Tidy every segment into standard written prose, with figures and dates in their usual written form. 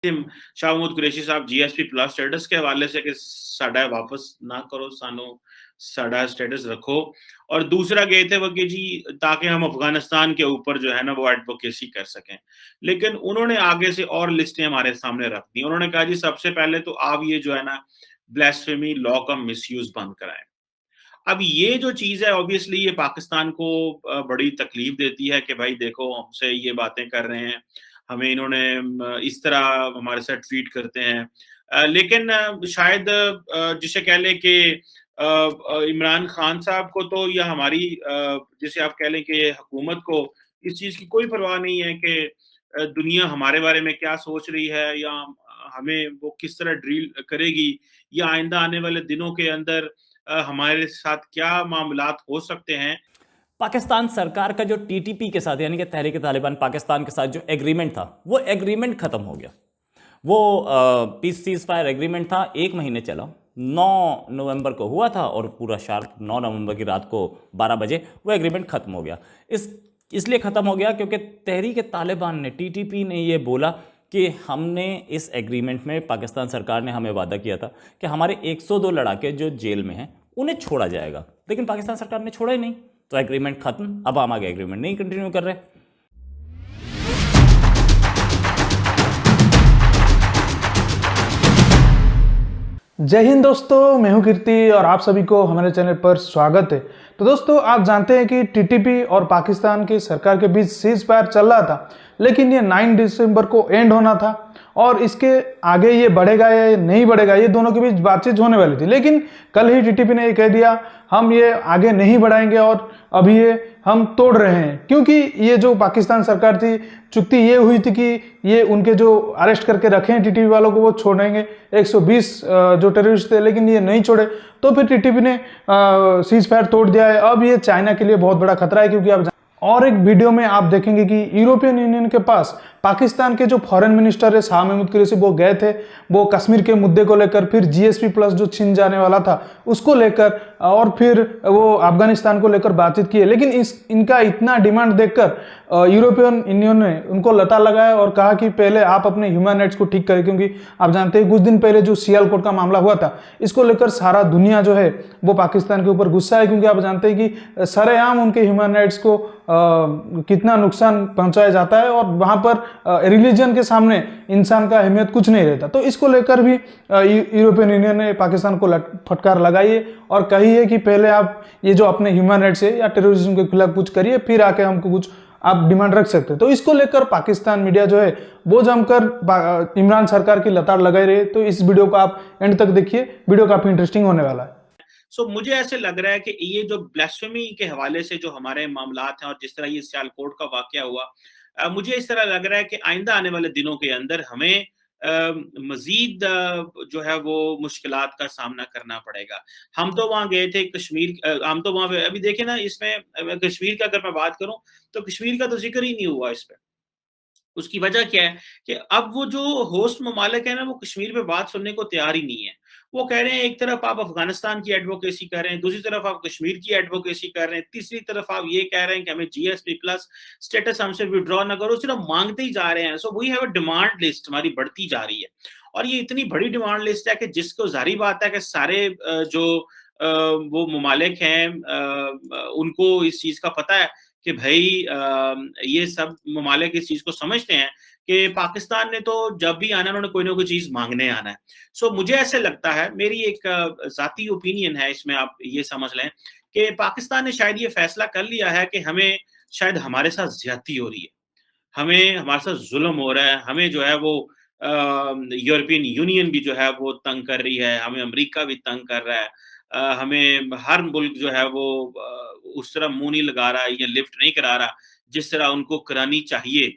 शाह महमूद कुरैशी साहब GSP plus status के हवाले से कि साडा वापस ना करो, सानू साडा स्टेटस रखो। और दूसरा गए थे वो कि जी ताकि हम अफगानिस्तान के ऊपर जो है ना वो एडवोकेसी कर सकें। लेकिन उन्होंने आगे से और लिस्टें हमारे सामने रख दी। उन्होंने कहा जी सबसे पहले तो आप ये जो है ना ब्लास्फेमी लॉ का मिसयूज बंद कराएं। अब ये जो चीज़ है ऑब्वियसली ये पाकिस्तान को बड़ी तकलीफ देती है कि भाई देखो हमसे ये बातें कर रहे हैं, हमें इन्होंने इस तरह हमारे साथ ट्रीट करते हैं। लेकिन शायद जिसे कह लें कि इमरान खान साहब को तो या हमारी जिसे आप कह लें कि हुकूमत को इस चीज़ की कोई परवाह नहीं है कि दुनिया हमारे बारे में क्या सोच रही है या हमें वो किस तरह डील करेगी या आइंदा आने वाले दिनों के अंदर हमारे साथ क्या मामलात हो सकते हैं। पाकिस्तान सरकार का जो टीटीपी के साथ यानी कि तहरीक तालिबान पाकिस्तान के साथ जो एग्रीमेंट था वो एग्रीमेंट खत्म हो गया। वो पीस सीज फायर एग्रीमेंट था, 1 महीने चला, 9 नवंबर को हुआ था और पूरा शार्प 9 नवंबर की रात को 12 बजे वो एग्रीमेंट खत्म हो गया। इसलिए खत्म हो गया क्योंकि तहरीक तालिबान ने, टीटीपी ने ये बोला कि हमने इस एग्रीमेंट में, पाकिस्तान सरकार ने हमें वादा किया था कि हमारे 102 लड़ाके जो जेल में हैं उन्हें छोड़ा जाएगा, लेकिन पाकिस्तान सरकार ने छोड़ा ही नहीं। तो एग्रीमेंट खत्म, अब हम आगे एग्रीमेंट नहीं कंटिन्यू कर रहे। जय हिंद दोस्तों, मैं हूं कीर्ति और आप सभी को हमारे चैनल पर स्वागत है। तो दोस्तों आप जानते हैं कि टीटीपी और पाकिस्तान की सरकार के बीच सीज फायर चल रहा था, लेकिन ये 9 दिसंबर को एंड होना था और इसके आगे ये बढ़ेगा या नहीं बढ़ेगा ये दोनों के बीच बातचीत होने वाली थी। लेकिन कल ही टीटीपी ने ये कह दिया हम ये आगे नहीं बढ़ाएंगे और अभी ये हम तोड़ रहे हैं, क्योंकि ये जो पाकिस्तान सरकार थी चुक्ति ये हुई थी कि ये उनके जो अरेस्ट करके रखे हैं टीटीपी वालों को वो छोड़ेंगे, 120 जो टेररिस्ट थे, लेकिन ये नहीं छोड़े। तो फिर टीटीपी ने सीज फायर तोड़ दिया है। अब ये चाइना के लिए बहुत बड़ा खतरा है, क्योंकि आप और एक वीडियो में आप देखेंगे कि यूरोपियन यूनियन के पास पाकिस्तान के जो फॉरेन मिनिस्टर है शाह महमूद कुरैशी वो गए थे, वो कश्मीर के मुद्दे को लेकर, फिर जीएसपी प्लस जो छिन जाने वाला था उसको लेकर, और फिर वो अफगानिस्तान को लेकर बातचीत की है। लेकिन इनका इतना डिमांड देखकर यूरोपियन यूनियन ने उनको लता लगाया और कहा कि पहले आप अपने ह्यूमन राइट्स को ठीक करें, क्योंकि आप जानते हैं कुछ दिन पहले जो सियालकोट का मामला हुआ था, इसको लेकर सारा दुनिया जो है वो पाकिस्तान के ऊपर गुस्सा है, क्योंकि आप जानते हैं कि सरेआम उनके ह्यूमन राइट्स को कितना नुकसान पहुंचाया जाता है और वहां पर रिलीजन के सामने इंसान का अहमियत कुछ नहीं रहता। तो इसको लेकर भी यूरोपियन यूनियन ने पाकिस्तान को फटकार लगाई है और कही है कि पहले आप ये जो अपने ह्यूमन राइट्स है या टेररिज्म के खिलाफ कुछ करिए, फिर आके हमको कुछ आप डिमांड रख सकते हैं। तो इसको लेकर पाकिस्तान मीडिया जो है वो जमकर इमरान सरकार की लताड़ लगाई रही है। तो इस वीडियो को आप एंड तक देखिए, वीडियो काफी इंटरेस्टिंग होने वाला है। मुझे ऐसे लग रहा है कि ये जो ब्लास्फेमी के हवाले से जो हमारे मामलात हैं और जिस तरह ये सियालकोट का वाकया हुआ, मुझे इस तरह लग रहा है कि आइंदा आने वाले दिनों के अंदर हमें मजीद जो है वो मुश्किलात का सामना करना पड़ेगा। हम तो वहाँ गए थे कश्मीर, हम तो वहाँ पे अभी देखे ना, इसमें कश्मीर का अगर मैं बात करूं तो कश्मीर का तो जिक्र ही नहीं हुआ इस पे। उसकी वजह क्या है कि अब वो जो होस्ट ममालिक है ना वो कश्मीर पे बात सुनने को तैयार ही नहीं है। वो कह रहे हैं एक तरफ आप अफगानिस्तान की एडवोकेसी कर रहे हैं, दूसरी तरफ आप कश्मीर की एडवोकेसी कर रहे हैं, तीसरी तरफ आप ये कह रहे हैं कि हमें जीएसपी प्लस स्टेटस हमसे विड्रॉ ना करो, सिर्फ मांगते ही जा रहे हैं। So we have a demand list हमारी बढ़ती जा रही है और ये इतनी बड़ी डिमांड लिस्ट है कि जिसको जारी बात है कि सारे जो वो ममालिक हैं उनको इस चीज का पता है कि भाई ये सब ममालिक इस चीज को समझते हैं कि पाकिस्तान ने तो जब भी आना उन्होंने कोई ना कोई चीज मांगने आना है। मुझे ऐसे लगता है, मेरी एक जाती ओपिनियन है इसमें, आप ये समझ लें कि पाकिस्तान ने शायद ये फैसला कर लिया है कि हमें शायद हमारे साथ ज्यादती हो रही है, हमें हमारे साथ जुल्म हो रहा है, हमें जो है वो यूरोपियन यूनियन भी जो है वो तंग कर रही है, हमें अमेरिका भी तंग कर रहा है, हमें हर मुल्क जो है वो उस तरह मुंह नहीं लगा रहा या लिफ्ट नहीं करा रहा जिस तरह उनको करानी चाहिए।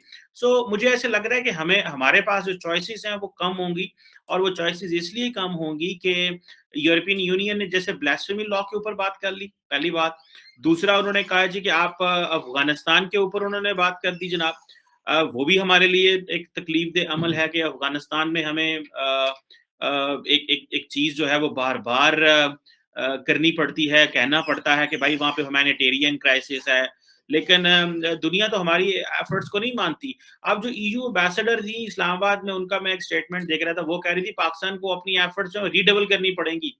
मुझे ऐसे लग रहा है कि हमें हमारे पास जो चॉइसेस हैं वो कम होंगी और वो चॉइसेस इसलिए कम होंगी कि यूरोपियन यूनियन ने जैसे ब्लास्फेमी लॉ के ऊपर बात कर ली, पहली बात। दूसरा उन्होंने कहा जी कि आप अफगानिस्तान के ऊपर उन्होंने बात कर दी जनाब। वो भी हमारे लिए एक तकलीफदेह अमल है कि अफगानिस्तान में हमें एक चीज जो है वो बार बार करनी पड़ती है, कहना पड़ता है कि भाई वहां पे ह्यूमैनिटेरियन क्राइसिस है, लेकिन दुनिया तो हमारी एफर्ट्स को नहीं मानती। अब जो ईयू एम्बेसडर थी इस्लामाबाद में, उनका मैं एक स्टेटमेंट देख रहा था, वो कह रही थी पाकिस्तान को अपनी एफर्ट्स जो रीडबल करनी पड़ेंगी।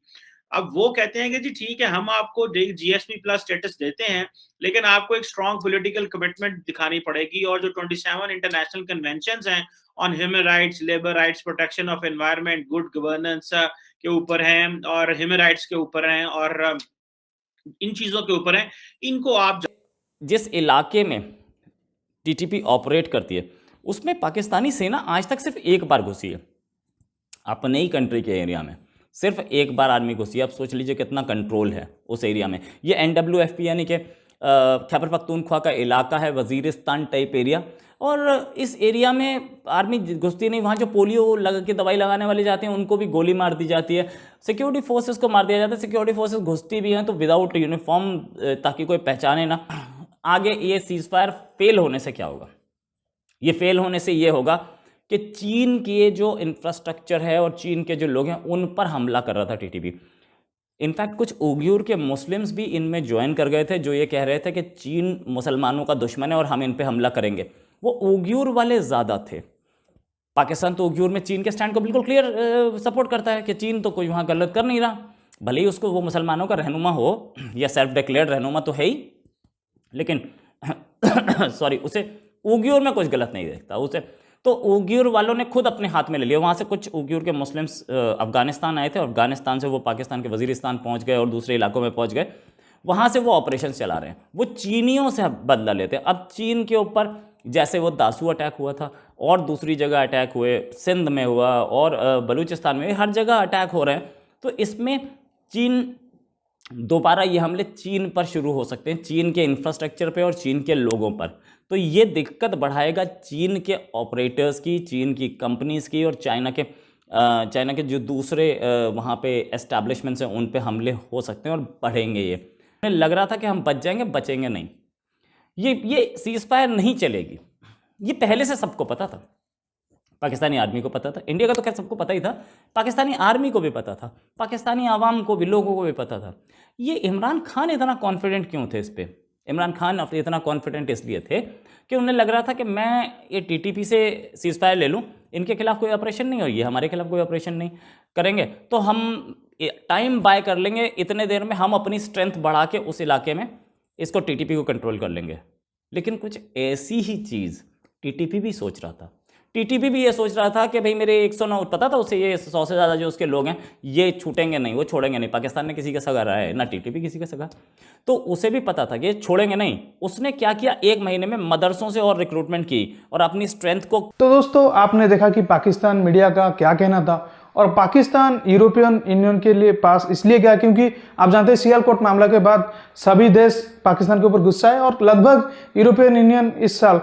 अब वो कहते हैं कि जी ठीक है, हम आपको जीएसपी प्लस स्टेटस देते हैं, लेकिन आपको एक स्ट्रॉन्ग पॉलिटिकल कमिटमेंट दिखानी पड़ेगी, और जो 27 इंटरनेशनल कन्वेंशंस हैं on human rights, labour rights, protection of environment, good governance के ऊपर हैं, और ह्यूमन राइट्स के ऊपर हैं, और इन चीजों के ऊपर हैं, इनको आप जिस इलाके में टीटीपी ऑपरेट करती है उसमें पाकिस्तानी सेना आज तक सिर्फ एक बार घुसी है, अपने ही कंट्री के एरिया में सिर्फ एक बार आर्मी घुसी है। अब सोच लीजिए कितना कंट्रोल है उस एरिया में। ये NWFP यानी कि खैबर पख्तूनख्वा का इलाका है, वजीरिस्तान टाइप एरिया, और इस एरिया में आर्मी घुसती नहीं। वहाँ जो पोलियो लगा के दवाई लगाने वाले जाते हैं उनको भी गोली मार दी जाती है, सिक्योरिटी फोर्सेस को मार दिया जाता है। सिक्योरिटी फोर्सेस घुसती भी हैं तो विदाउट यूनिफॉर्म, ताकि कोई पहचाने ना। आगे ये सीज फायर फेल होने से क्या होगा? ये फेल होने से ये होगा कि चीन के जो इंफ्रास्ट्रक्चर है और चीन के जो लोग हैं उन पर हमला कर रहा था टीटीपी। इनफैक्ट कुछ उइगुर के मुस्लिम्स भी इनमें ज्वाइन कर गए थे, जो ये कह रहे थे कि चीन मुसलमानों का दुश्मन है और हम इन पे हमला करेंगे। वो उइगुर वाले ज़्यादा थे। पाकिस्तान तो उइगुर में चीन के स्टैंड को बिल्कुल क्लियर सपोर्ट करता है कि चीन तो कोई वहाँ गलत कर नहीं रहा, भले ही उसको वो मुसलमानों का रहनुमा हो या सेल्फ डिक्लेयर्ड रहनुमा तो है ही, लेकिन सॉरी, उसे उइगुर में कुछ गलत नहीं देखता उसे। तो उइगुर वालों ने खुद अपने हाथ में ले लिया। वहाँ से कुछ उइगुर के मुस्लिम्स अफगानिस्तान आए थे, और अफगानिस्तान से वो पाकिस्तान के वजीरिस्तान पहुँच गए और दूसरे इलाकों में पहुँच गए। वहाँ से वो ऑपरेशन चला रहे हैं, वो चीनियों से बदला लेते हैं। अब चीन के ऊपर जैसे वो दासू अटैक हुआ था और दूसरी जगह अटैक हुए, सिंध में हुआ और बलूचिस्तान में, हर जगह अटैक हो रहे हैं। तो इसमें चीन दोबारा ये हमले चीन पर शुरू हो सकते हैं, चीन के इंफ्रास्ट्रक्चर पे और चीन के लोगों पर। तो ये दिक्कत बढ़ाएगा चीन के ऑपरेटर्स की, चीन की कंपनीज़ की, और चाइना के जो दूसरे वहाँ पे एस्टैब्लिशमेंट्स हैं उन पे हमले हो सकते हैं और बढ़ेंगे। ये लग रहा था कि हम बच जाएंगे, बचेंगे नहीं। ये सीज फायर नहीं चलेगी, ये पहले से सबको पता था। पाकिस्तानी आर्मी को पता था, इंडिया का तो खैर सबको पता ही था, पाकिस्तानी आर्मी को भी पता था, पाकिस्तानी आवाम को भी, लोगों को भी पता था। ये इमरान खान इतना कॉन्फिडेंट क्यों थे इस पर? इमरान खान इतना कॉन्फिडेंट इसलिए थे कि उन्हें लग रहा था कि मैं ये टीटीपी से सीज फायर ले लूँ, इनके खिलाफ कोई ऑपरेशन नहीं हो, ये हमारे खिलाफ कोई ऑपरेशन नहीं करेंगे, तो हम टाइम बाय कर लेंगे, इतने देर में हम अपनी स्ट्रेंथ बढ़ा के उस इलाके में इसको टीटीपी को कंट्रोल कर लेंगे। लेकिन कुछ ऐसी ही चीज़ टीटीपी भी सोच रहा था। टीटीपी भी ये सोच रहा था कि भाई मेरे 109 पता था उसे, ये 100 से ज़्यादा जो उसके लोग हैं ये छूटेंगे नहीं, वो छोड़ेंगे नहीं। पाकिस्तान ने किसी का सगा रहा है ना, टीटीपी किसी का सगा, तो उसे भी पता था कि ये छोड़ेंगे नहीं। उसने क्या किया, 1 महीने में मदरसों से और रिक्रूटमेंट की और अपनी स्ट्रेंथ को। तो दोस्तों आपने देखा कि पाकिस्तान मीडिया का क्या कहना था, और पाकिस्तान यूरोपियन यूनियन के लिए पास इसलिए गया क्योंकि आप जानते हैं सियालकोट मामला के बाद सभी देश पाकिस्तान के ऊपर गुस्सा है, और लगभग यूरोपियन यूनियन इस साल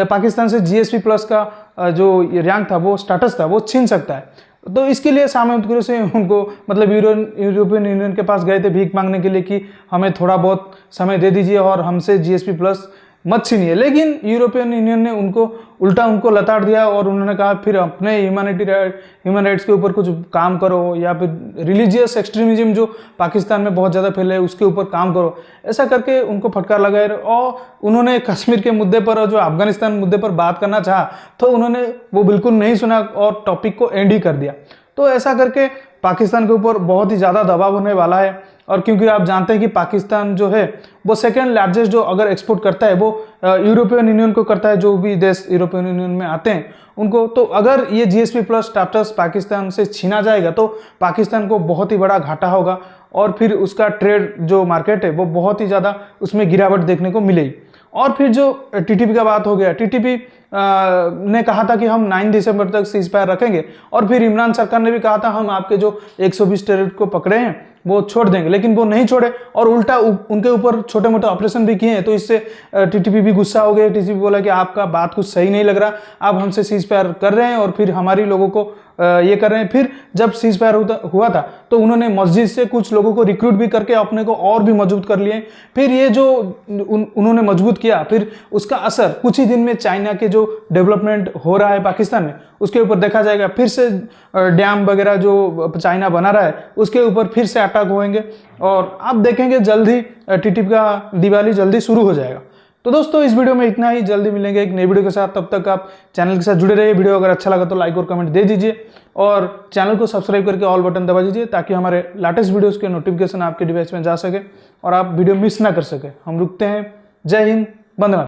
पाकिस्तान से GSP प्लस का जो रैंक था, वो स्टेटस था, वो छीन सकता है। तो इसके लिए सामूहिक रूप से उनको मतलब यूरोपियन यूनियन के पास गए थे भीख मांगने के लिए कि हमें थोड़ा बहुत समय दे दीजिए और हमसे GSP प्लस मत छीनिए। लेकिन यूरोपियन यूनियन ने उनको लताड़ दिया और उन्होंने कहा फिर अपने ह्यूमन राइट्स के ऊपर कुछ काम करो, या फिर रिलीजियस एक्सट्रीमिज्म जो पाकिस्तान में बहुत ज़्यादा फैले उसके ऊपर काम करो। ऐसा करके उनको फटकार लगाए, और उन्होंने कश्मीर के मुद्दे पर और जो अफगानिस्तान मुद्दे पर बात करना चाहा तो उन्होंने वो बिल्कुल नहीं सुना और टॉपिक को एंड ही कर दिया। तो ऐसा करके पाकिस्तान के ऊपर बहुत ही ज़्यादा दबाव होने वाला है। और क्योंकि आप जानते हैं कि पाकिस्तान जो है वो सेकेंड लार्जेस्ट जो अगर एक्सपोर्ट करता है वो यूरोपियन यूनियन को करता है, जो भी देश यूरोपियन यूनियन में आते हैं उनको। तो अगर ये GSP प्लस स्टेटस पाकिस्तान से छीना जाएगा तो पाकिस्तान को बहुत ही बड़ा घाटा होगा, और फिर उसका ट्रेड जो मार्केट है वो बहुत ही ज़्यादा उसमें गिरावट देखने को मिलेगी। और फिर जो टीटीपी का बात हो गया, टीटीपी ने कहा था कि हम 9 दिसंबर तक सीज फायर रखेंगे, और फिर इमरान सरकार ने भी कहा था हम आपके जो 120 टेररिस्ट को पकड़े हैं वो छोड़ देंगे, लेकिन वो नहीं छोड़े और उल्टा उनके ऊपर छोटे मोटे ऑपरेशन भी किए हैं। तो इससे टीटीपी भी गुस्सा हो गया। टीटीपी बोला कि आपका बात कुछ सही नहीं लग रहा, आप हमसे सीज फायर कर रहे हैं और फिर हमारी लोगों को ये कर रहे हैं। फिर जब सीज फायर हुआ था तो उन्होंने मस्जिद से कुछ लोगों को रिक्रूट भी करके अपने को और भी मजबूत कर लिए। फिर ये जो उन्होंने मजबूत किया, फिर उसका असर कुछ ही दिन में चाइना के जो डेवलपमेंट हो रहा है पाकिस्तान में उसके ऊपर देखा जाएगा। फिर से डैम वगैरह जो चाइना बना रहा है उसके ऊपर फिर से अटैक होंगे, और आप देखेंगे जल्द ही टीटीपी का दिवाली जल्दी शुरू हो जाएगा। तो दोस्तों इस वीडियो में इतना ही, जल्दी मिलेंगे एक नई वीडियो के साथ। तब तक आप चैनल के साथ जुड़े रहिए। वीडियो अगर अच्छा लगा तो लाइक और कमेंट दे दीजिए और चैनल को सब्सक्राइब करके ऑल बटन दबा दीजिए ताकि हमारे लेटेस्ट वीडियोस के नोटिफिकेशन आपके डिवाइस में जा सके और आप वीडियो मिस ना कर सके। हम रुकते हैं। जय हिंद, वंदे मातरम।